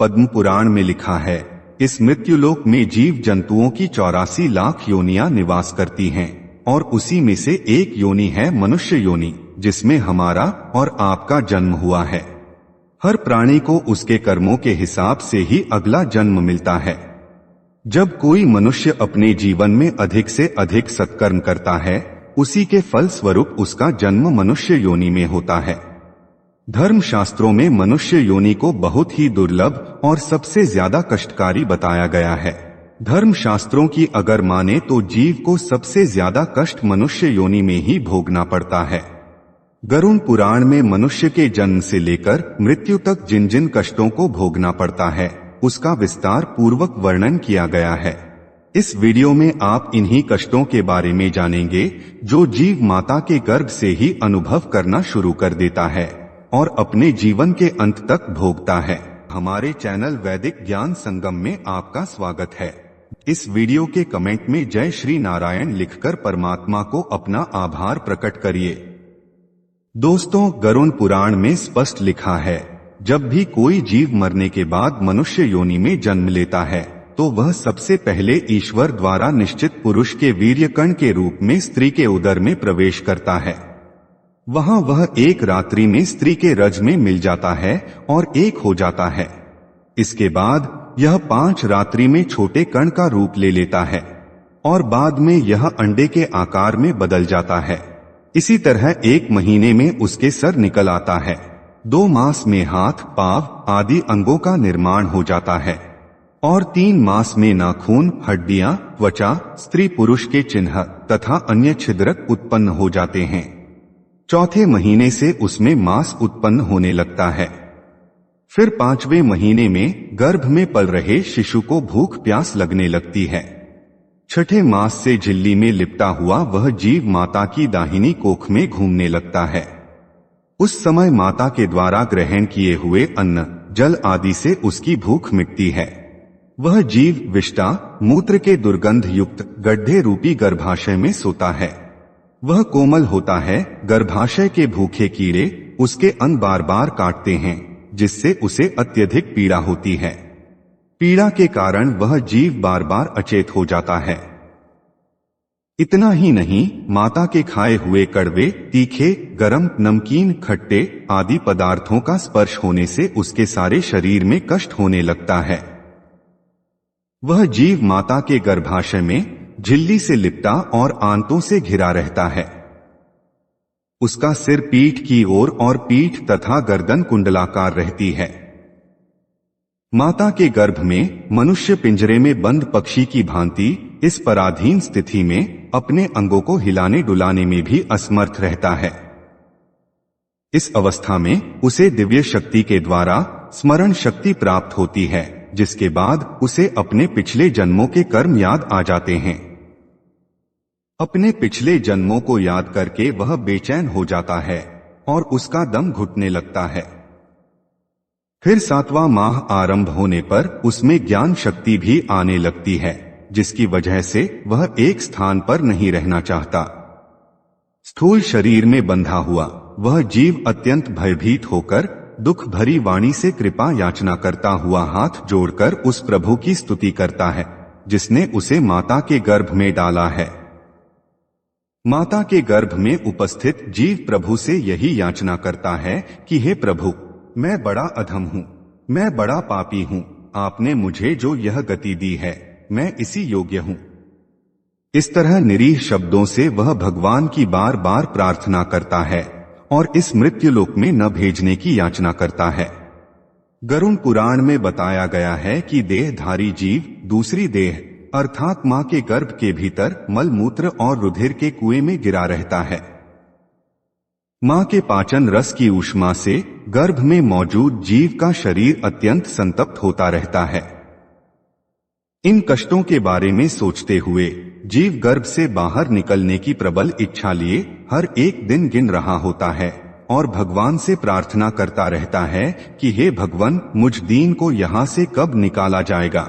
पद्म पुराण में लिखा है, इस मृत्युलोक में जीव जंतुओं की 84 लाख योनियां निवास करती हैं और उसी में से एक योनि है मनुष्य योनि, जिसमें हमारा और आपका जन्म हुआ है। हर प्राणी को उसके कर्मों के हिसाब से ही अगला जन्म मिलता है। जब कोई मनुष्य अपने जीवन में अधिक से अधिक सत्कर्म करता है, उसी के फल स्वरूप उसका जन्म मनुष्य योनि में होता है। धर्म शास्त्रों में मनुष्य योनि को बहुत ही दुर्लभ और सबसे ज्यादा कष्टकारी बताया गया है। धर्म शास्त्रों की अगर माने तो जीव को सबसे ज्यादा कष्ट मनुष्य योनि में ही भोगना पड़ता है। गरुड़ पुराण में मनुष्य के जन्म से लेकर मृत्यु तक जिन जिन कष्टों को भोगना पड़ता है, उसका विस्तार पूर्वक वर्णन किया गया है। इस वीडियो में आप इन्हीं कष्टों के बारे में जानेंगे जो जीव माता के गर्भ से ही अनुभव करना शुरू कर देता है और अपने जीवन के अंत तक भोगता है। हमारे चैनल वैदिक ज्ञान संगम में आपका स्वागत है। इस वीडियो के कमेंट में जय श्री नारायण लिखकर परमात्मा को अपना आभार प्रकट करिए। दोस्तों, गरुड़ पुराण में स्पष्ट लिखा है, जब भी कोई जीव मरने के बाद मनुष्य योनि में जन्म लेता है तो वह सबसे पहले ईश्वर द्वारा निश्चित पुरुष के वीर्यकण के रूप में स्त्री के उदर में प्रवेश करता है। वहां वह एक रात्रि में स्त्री के रज में मिल जाता है और एक हो जाता है। इसके बाद यह 5 रात्रि में छोटे कण का रूप ले लेता है और बाद में यह अंडे के आकार में बदल जाता है। इसी तरह 1 महीने में उसके सर निकल आता है। 2 मास में हाथ, पांव आदि अंगों का निर्माण हो जाता है और 3 मास में नाखून, हड्डियां, त्वचा, स्त्री पुरुष के चिन्ह तथा अन्य छिद्रक उत्पन्न हो जाते हैं। चौथे महीने से उसमें मांस उत्पन्न होने लगता है। फिर 5वें महीने में गर्भ में पल रहे शिशु को भूख प्यास लगने लगती है। 6ठे मास से झिल्ली में लिपटा हुआ वह जीव माता की दाहिनी कोख में घूमने लगता है। उस समय माता के द्वारा ग्रहण किए हुए अन्न, जल आदि से उसकी भूख मिटती है। वह जीव विष्टा मूत्र के दुर्गंध युक्त गड्ढे रूपी गर्भाशय में सोता है। वह कोमल होता है। गर्भाशय के भूखे कीड़े उसके अन्न बार बार काटते हैं, जिससे उसे अत्यधिक पीड़ा होती है। पीड़ा के कारण वह जीव बार बार अचेत हो जाता है। इतना ही नहीं, माता के खाए हुए कड़वे, तीखे, गरम, नमकीन, खट्टे आदि पदार्थों का स्पर्श होने से उसके सारे शरीर में कष्ट होने लगता है। वह जीव माता के गर्भाशय में झिल्ली से लिपटा और आंतों से घिरा रहता है। उसका सिर पीठ की ओर और पीठ तथा गर्दन कुंडलाकार रहती है। माता के गर्भ में मनुष्य पिंजरे में बंद पक्षी की भांति इस पराधीन स्थिति में अपने अंगों को हिलाने डुलाने में भी असमर्थ रहता है। इस अवस्था में उसे दिव्य शक्ति के द्वारा स्मरण शक्ति प्राप्त होती है, जिसके बाद उसे अपने पिछले जन्मों के कर्म याद आ जाते हैं। अपने पिछले जन्मों को याद करके वह बेचैन हो जाता है और उसका दम घुटने लगता है। फिर 7वां माह आरंभ होने पर उसमें ज्ञान शक्ति भी आने लगती है, जिसकी वजह से वह एक स्थान पर नहीं रहना चाहता। स्थूल शरीर में बंधा हुआ वह जीव अत्यंत भयभीत होकर दुख भरी वाणी से कृपा याचना करता हुआ हाथ जोड़कर उस प्रभु की स्तुति करता है, जिसने उसे माता के गर्भ में डाला है। माता के गर्भ में उपस्थित जीव प्रभु से यही याचना करता है कि हे प्रभु, मैं बड़ा अधम हूँ, मैं बड़ा पापी हूँ, आपने मुझे जो यह गति दी है, मैं इसी योग्य हूँ। इस तरह निरीह शब्दों से वह भगवान की बार बार प्रार्थना करता है और इस मृत्युलोक में न भेजने की याचना करता है। गरुड़ पुराण में बताया गया है कि देहधारी जीव दूसरी देह अर्थात मां के गर्भ के भीतर मल मूत्र और रुधिर के कुएं में गिरा रहता है। मां के पाचन रस की ऊष्मा से गर्भ में मौजूद जीव का शरीर अत्यंत संतप्त होता रहता है। इन कष्टों के बारे में सोचते हुए जीव गर्भ से बाहर निकलने की प्रबल इच्छा लिए हर एक दिन गिन रहा होता है और भगवान से प्रार्थना करता रहता है कि हे भगवान, मुझ दीन को यहाँ से कब निकाला जाएगा।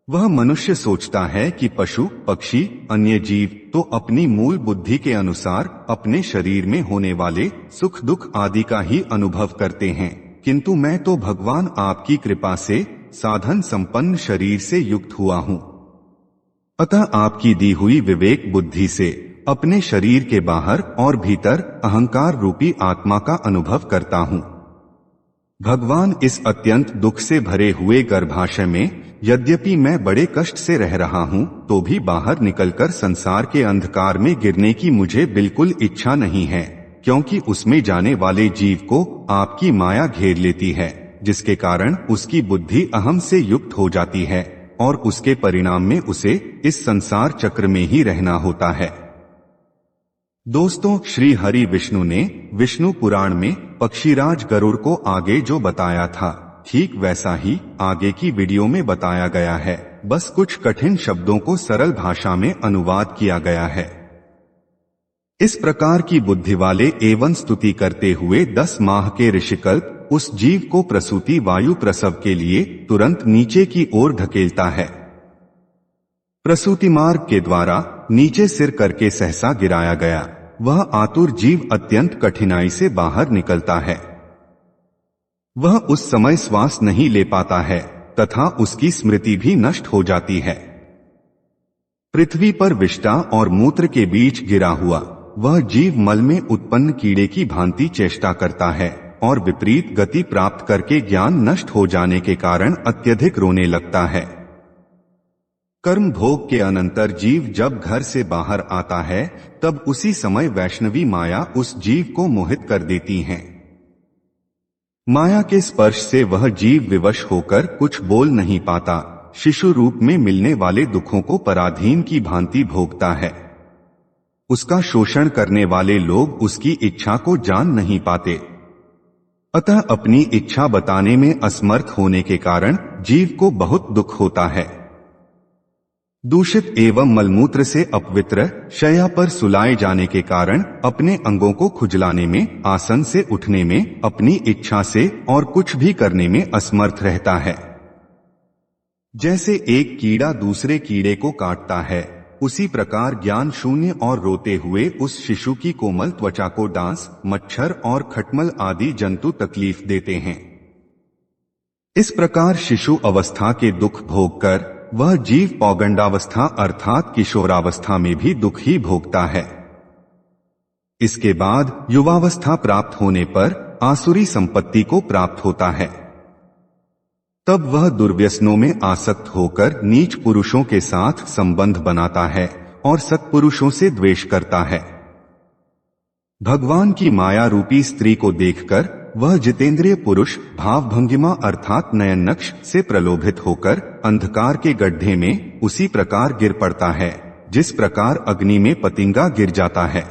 वह मनुष्य सोचता है कि पशु, पक्षी, अन्य जीव तो अपनी मूल बुद्धि के अनुसार अपने शरीर में होने वाले सुख दुख आदि का ही अनुभव करते हैं, किंतु मैं तो भगवान आपकी कृपा से साधन संपन्न शरीर से युक्त हुआ हूँ। अतः आपकी दी हुई विवेक बुद्धि से अपने शरीर के बाहर और भीतर अहंकार रूपी आत्मा का अनुभव करता हूँ। भगवान, इस अत्यंत दुख से भरे हुए गर्भाशय में यद्यपि मैं बड़े कष्ट से रह रहा हूँ, तो भी बाहर निकलकर संसार के अंधकार में गिरने की मुझे बिल्कुल इच्छा नहीं है, क्योंकि उसमें जाने वाले जीव को आपकी माया घेर लेती है, जिसके कारण उसकी बुद्धि अहम से युक्त हो जाती है और उसके परिणाम में उसे इस संसार चक्र में ही रहना होता है। दोस्तों, श्री हरि विष्णु ने विष्णु पुराण में पक्षीराज गरुड़ को आगे जो बताया था, ठीक वैसा ही आगे की वीडियो में बताया गया है, बस कुछ कठिन शब्दों को सरल भाषा में अनुवाद किया गया है। इस प्रकार की बुद्धि वाले एवं स्तुति करते हुए 10 माह के ऋषिकल्प उस जीव को प्रसूति वायु प्रसव के लिए तुरंत नीचे की ओर धकेलता है। प्रसूति मार्ग के द्वारा नीचे सिर करके सहसा गिराया गया वह आतुर जीव अत्यंत कठिनाई से बाहर निकलता है। वह उस समय श्वास नहीं ले पाता है तथा उसकी स्मृति भी नष्ट हो जाती है। पृथ्वी पर विष्ठा और मूत्र के बीच गिरा हुआ वह जीव मल में उत्पन्न कीड़े की भांति चेष्टा करता है और विपरीत गति प्राप्त करके ज्ञान नष्ट हो जाने के कारण अत्यधिक रोने लगता है। कर्म भोग के अनंतर जीव जब घर से बाहर आता है, तब उसी समय वैष्णवी माया उस जीव को मोहित कर देती है। माया के स्पर्श से वह जीव विवश होकर कुछ बोल नहीं पाता, शिशु रूप में मिलने वाले दुखों को पराधीन की भांति भोगता है। उसका शोषण करने वाले लोग उसकी इच्छा को जान नहीं पाते, अतः अपनी इच्छा बताने में असमर्थ होने के कारण जीव को बहुत दुख होता है। दूषित एवं मलमूत्र से अपवित्र शैया पर सुलाए जाने के कारण अपने अंगों को खुजलाने में, आसन से उठने में, अपनी इच्छा से और कुछ भी करने में असमर्थ रहता है। जैसे एक कीड़ा दूसरे कीड़े को काटता है, उसी प्रकार ज्ञान शून्य और रोते हुए उस शिशु की कोमल त्वचा को डांस, मच्छर और खटमल आदि जंतु तकलीफ देते हैं। इस प्रकार शिशु अवस्था के दुख भोगकर वह जीव पौगंडावस्था अर्थात किशोरावस्था में भी दुख ही भोगता है। इसके बाद युवावस्था प्राप्त होने पर आसुरी संपत्ति को प्राप्त होता है। तब वह दुर्व्यसनों में आसक्त होकर नीच पुरुषों के साथ संबंध बनाता है और सत्पुरुषों से द्वेष करता है। भगवान की माया रूपी स्त्री को देखकर वह जितेंद्रिय पुरुष भावभंगिमा अर्थात नयननक्ष से प्रलोभित होकर अंधकार के गड्ढे में उसी प्रकार गिर पड़ता है जिस प्रकार अग्नि में पतिंगा गिर जाता है।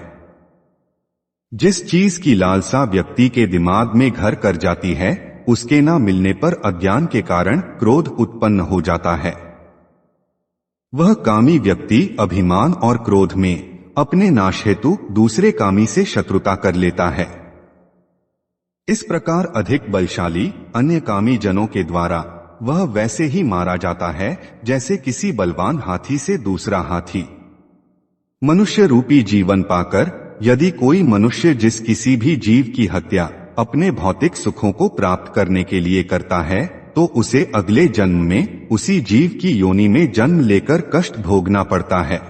जिस चीज की लालसा व्यक्ति के दिमाग में घर कर जाती है, उसके न मिलने पर अज्ञान के कारण क्रोध उत्पन्न हो जाता है। वह कामी व्यक्ति अभिमान और क्रोध में अपने नाश हेतु दूसरे कामी से शत्रुता कर लेता है। इस प्रकार अधिक बलशाली अन्य कामी जनों के द्वारा वह वैसे ही मारा जाता है जैसे किसी बलवान हाथी से दूसरा हाथी। मनुष्य रूपी जीवन पाकर यदि कोई मनुष्य जिस किसी भी जीव की हत्या अपने भौतिक सुखों को प्राप्त करने के लिए करता है, तो उसे अगले जन्म में उसी जीव की योनि में जन्म लेकर कष्ट भोगना पड़ता है।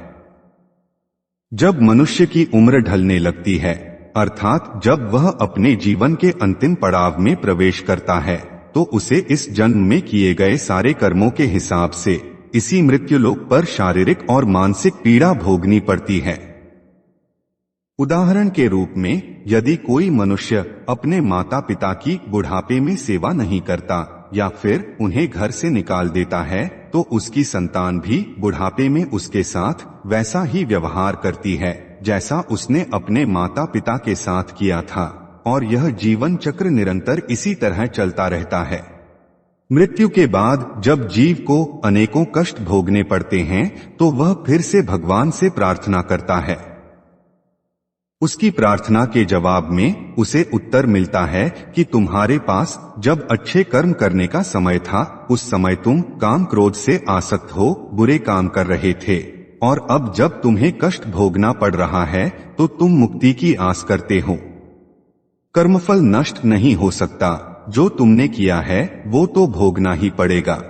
जब मनुष्य की उम्र ढलने लगती है, अर्थात जब वह अपने जीवन के अंतिम पड़ाव में प्रवेश करता है, तो उसे इस जन्म में किए गए सारे कर्मों के हिसाब से इसी मृत्युलोक पर शारीरिक और मानसिक पीड़ा भोगनी पड़ती है। उदाहरण के रूप में यदि कोई मनुष्य अपने माता पिता की बुढ़ापे में सेवा नहीं करता या फिर उन्हें घर से निकाल देता है, तो उसकी संतान भी बुढ़ापे में उसके साथ वैसा ही व्यवहार करती है जैसा उसने अपने माता पिता के साथ किया था, और यह जीवन चक्र निरंतर इसी तरह चलता रहता है। मृत्यु के बाद जब जीव को अनेकों कष्ट भोगने पड़ते हैं, तो वह फिर से भगवान से प्रार्थना करता है। उसकी प्रार्थना के जवाब में उसे उत्तर मिलता है कि तुम्हारे पास जब अच्छे कर्म करने का समय था, उस समय तुम काम क्रोध से आसक्त हो बुरे काम कर रहे थे, और अब जब तुम्हें कष्ट भोगना पड़ रहा है तो तुम मुक्ति की आस करते हो। कर्मफल नष्ट नहीं हो सकता, जो तुमने किया है वो तो भोगना ही पड़ेगा।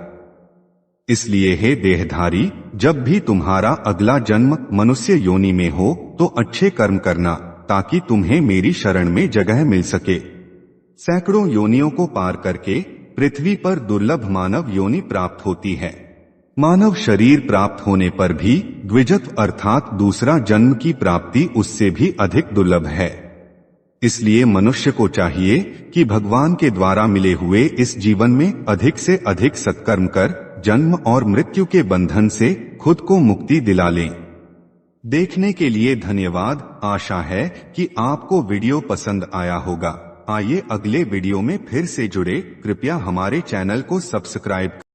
इसलिए हे देहधारी, जब भी तुम्हारा अगला जन्म मनुष्य योनि में हो तो अच्छे कर्म करना, ताकि तुम्हें मेरी शरण में जगह मिल सके। सैकड़ों योनियों को पार करके पृथ्वी पर दुर्लभ मानव योनि प्राप्त होती है। मानव शरीर प्राप्त होने पर भी द्विजत्व अर्थात दूसरा जन्म की प्राप्ति उससे भी अधिक दुर्लभ है। इसलिए मनुष्य को चाहिए कि भगवान के द्वारा मिले हुए इस जीवन में अधिक से अधिक सत्कर्म कर जन्म और मृत्यु के बंधन से खुद को मुक्ति दिला लें। देखने के लिए धन्यवाद। आशा है कि आपको वीडियो पसंद आया होगा। आइए अगले वीडियो में फिर से जुड़े। कृपया हमारे चैनल को सब्सक्राइब